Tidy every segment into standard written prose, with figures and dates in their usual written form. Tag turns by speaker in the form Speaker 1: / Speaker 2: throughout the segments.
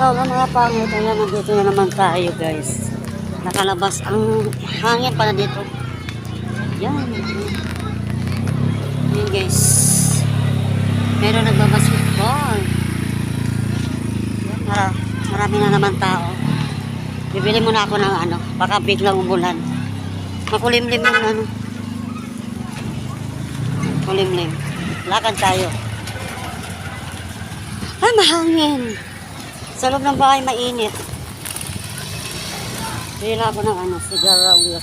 Speaker 1: So, mga pangit, ayan, nandito na naman tayo, guys. Nakalabas ang hangin pala dito. Yan. Yan, guys. Meron nagbabasketball. Marami na naman tao. Bibili muna ako ng ano, baka biglang umulan. Makulimlim yung ano. Kulimlim. Lakad tayo. Ay, mahangin. Sa loob ng bahay, mainit. Bila ako ng ano, sigarilyo.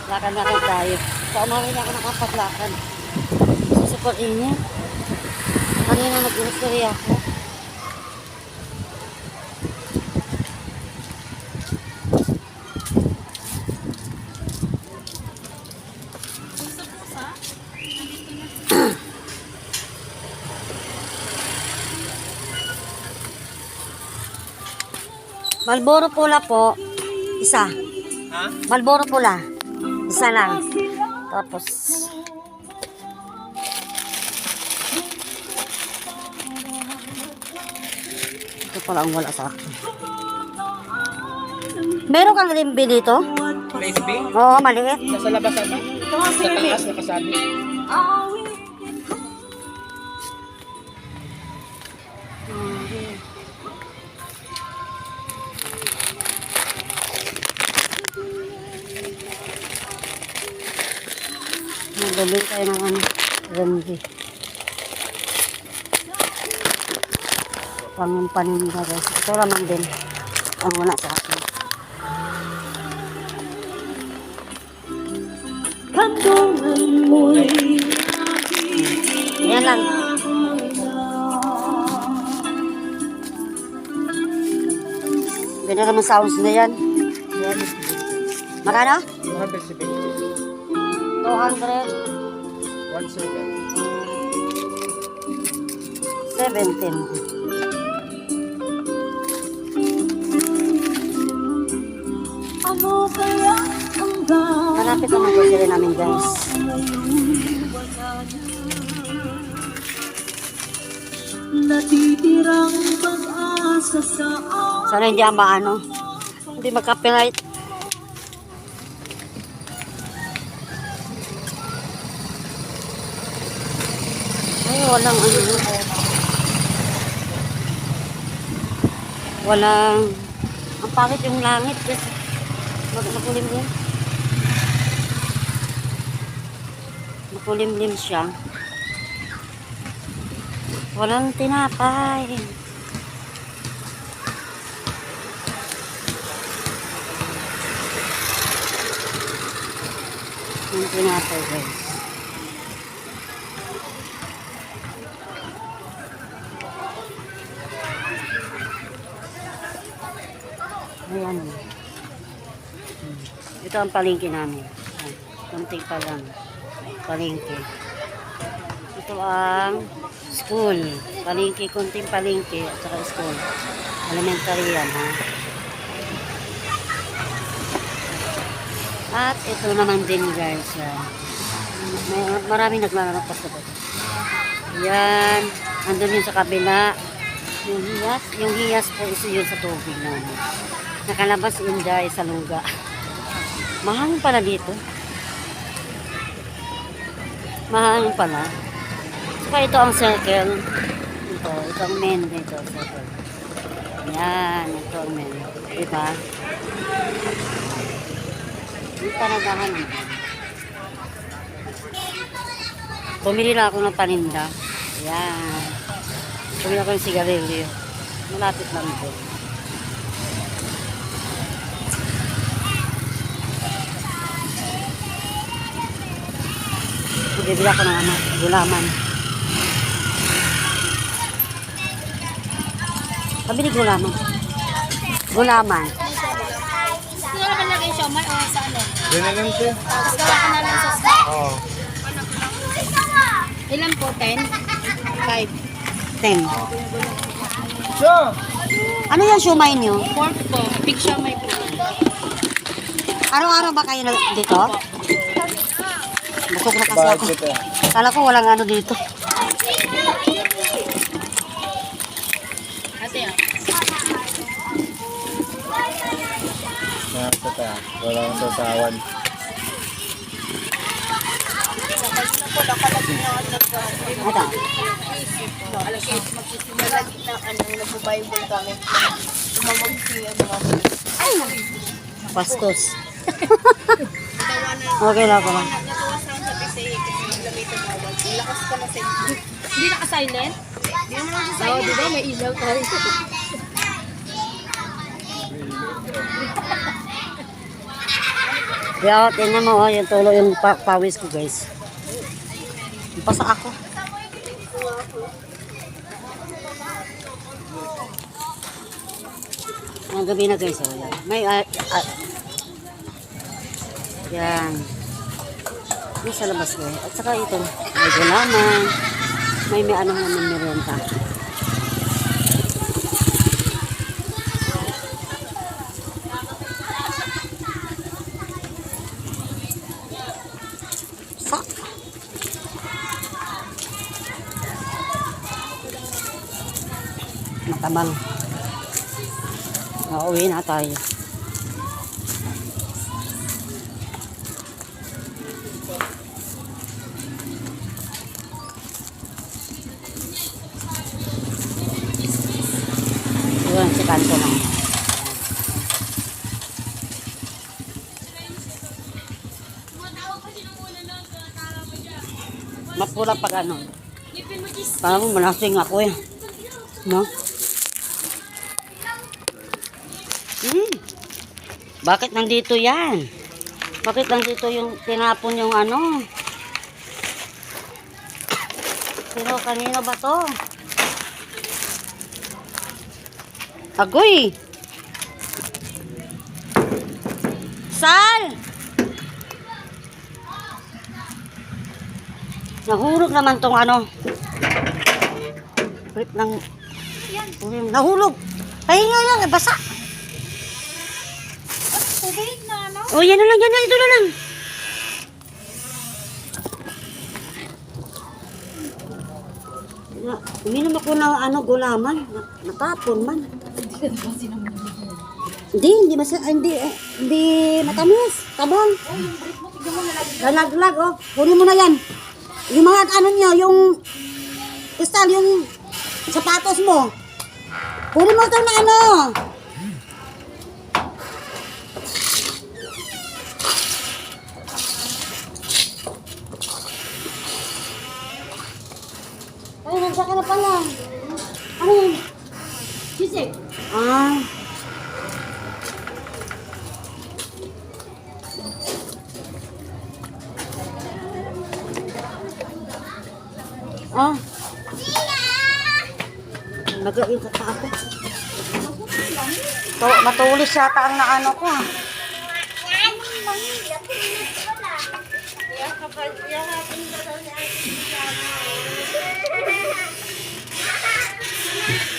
Speaker 1: Lakad-lakad tayo. Sa umarin ako nakapaglakad. Super init. Kanina nag-grocery ako. Malboro pula po, isa.
Speaker 2: Ha?
Speaker 1: Malboro pula, isa lang. Tapos, ito pala ang wala sa akin. Meron kang limbi dito?
Speaker 2: Frisbee?
Speaker 1: Oo, maliit.
Speaker 2: Nasa labas ata? Sa taas nakasabi.
Speaker 1: Nagdali tayo ng ano, limbi. Paninda guys. Ito naman din. Ang wala sa akin. Yan lang. Ganda naman sounds na yan. Magkano?
Speaker 2: 270.
Speaker 1: 200. 17. Malapit ang mag-grocery namin guys. Sana hindi ang maano. Hindi mag-copyright. Ay, walang ano. Walang. Ang pangit yung langit. Makulimlim. Makulimlim siya. Walang tinapay. Yung tinapay guys. Ayan. Ito ang palengke namin. Kunting pa lang. Palengke. Ito ang school. Palengke, kunting palengke at saka school. Elementary yan, ha. At ito naman din guys. Maraming naglalaro pa sa doon. Yan. Andun yun sa kabila. Yung hiyas po iso yun sa tubig namin. Nakalabas Inday sa luga. Mahangin pala dito. Mahangin pala. Saka ito ang circle. Ito ang main dito. Circle. Yan. Ito ang main. Diba? Yung paradahan naman. Bumili lang ako ng paninda. Yan. Bumili ako ng sigarilyo. Malapit lang ito. Bibili ako ng ano, gulaman. Pabili gulaman. Gulaman.
Speaker 3: Gusto na naman lagay siya, may sa ano?
Speaker 2: Doon na lang siya.
Speaker 3: Tapos gawa ka na lang sa snack.
Speaker 2: Oo.
Speaker 3: Ilan po? 10? 5?
Speaker 1: 10.
Speaker 2: So,
Speaker 1: Ano yan siumay niyo?
Speaker 3: Pork po. Big siya may po.
Speaker 1: Araw-araw ba kayo dito? Busog na kasi
Speaker 2: Bakit
Speaker 1: ako.
Speaker 2: ito?
Speaker 1: Kala ko walang ano dito.
Speaker 3: Ate, ah.
Speaker 2: Nasa ta. Wala akong sasawan.
Speaker 1: Ito.
Speaker 3: Alas 8, magsisimula na nag-Bible kami. Tumawag siya mga
Speaker 1: Pastos. Okay lang pala.
Speaker 3: nagawa sa PC kasi naglamit ang bawal. Lakas ka na sa Hindi naka-silent? Hindi naman ako sa silent. Oo, di ba? May ilaw tayo.
Speaker 1: Kaya tingnan mo oh, yung tulo yung pawis ko guys. Pasa ako. Ang gabi na guys. Oh, yan. May yan. May sa labas ko. At saka ito. May gulaman. May ano naman merienda. Sak. Matabang. Nauwi na tayo. Yun, si kanto na. Mapula pag ano. Parang malasing ako eh. No? Bakit nandito yan? Bakit nandito yung tinapon yung ano? Pero kanino ba to? Agoy! Sal! Nahulog naman tong ano. Grip ng... Nahulog! Pahinga lang, basa!
Speaker 3: Tubig na, ano?
Speaker 1: Oh, yan na lang, ito na lang. Uminom ako ng ano, gulaman. Natapon man. Hindi matamis. Tabang. Lalaglag, oh. Kunin mo na yan. Yung mga ano niya, yung kristal, yung sapatos mo. Kunin mo ito na ano. Ay, nandiyan ka na pala. Ano yun?
Speaker 3: Sisig.
Speaker 1: Ah. Ah. Naglain ka pa ako. Matulis yata ang naano ko. Ah.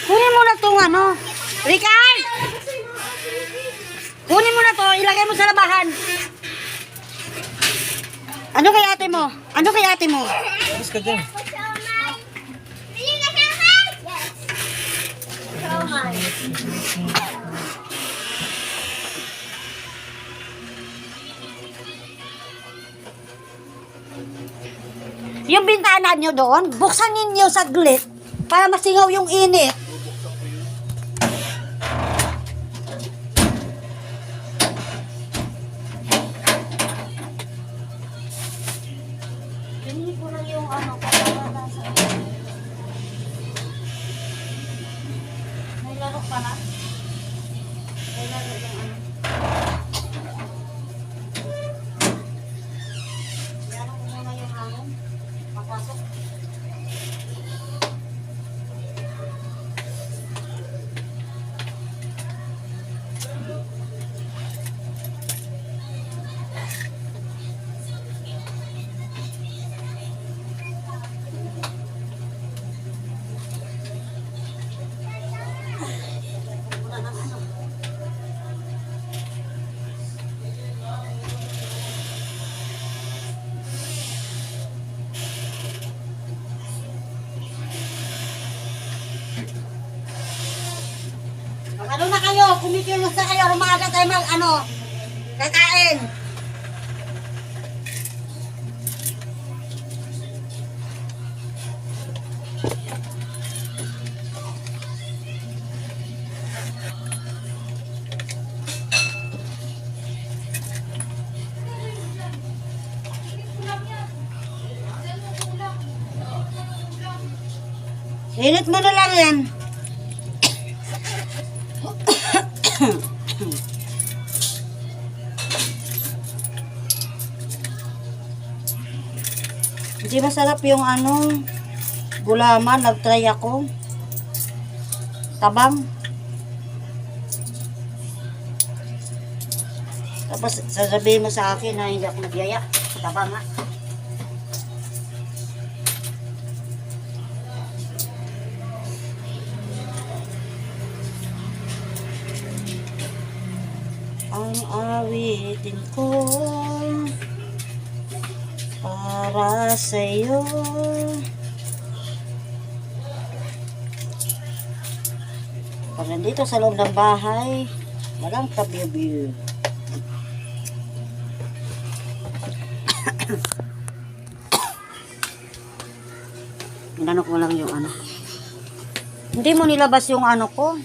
Speaker 1: Kunin mo na itong ano. Rikay! Kunin mo na to, ilagay mo sa labahan. Ano kay ate mo? Ano kay ate mo?
Speaker 2: Alis ka dyan.
Speaker 1: Yung bintana nyo doon, buksan ninyo saglit para masingaw yung init. Hindi ko lang yung ano, may laro pa na. May laro yung ano. Yan ako muna yung hangin. Papasok. kumikilos na kayo, umaga tayo mag, kakain. Init mo na lang yan. Hindi masarap yung gulaman. Nag-try ako. Tabang. Tapos sasabihin mo sa akin na hindi ako nagyaya. Tabang nga. Ang awitin ko para sa'yo. Pag nandito sa loob ng bahay, walang tabi-view. Inanok mo lang yung Hindi mo nilabas yung ko.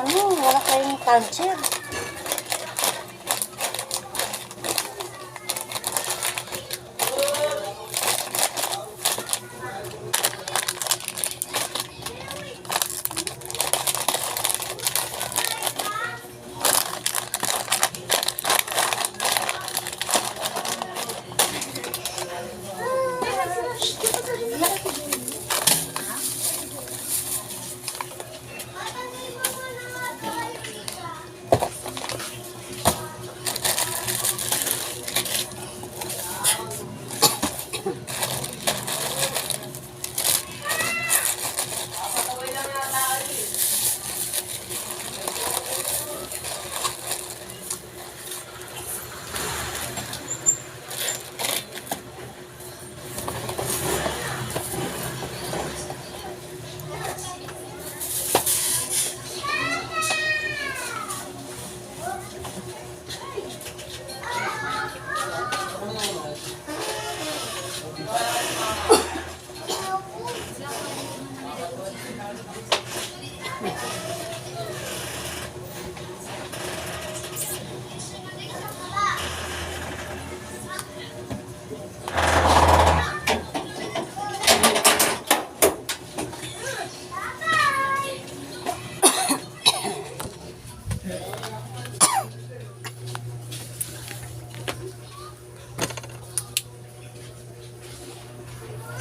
Speaker 1: Yung wala kayong tanser.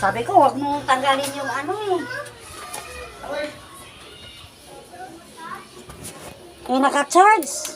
Speaker 1: Sabi ko, huwag mo tanggalin yung naka-charge.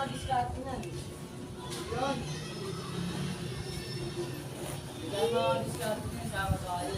Speaker 3: makadiskarte na. Yun. Hindi ka makadiskarte na. Sama tayo.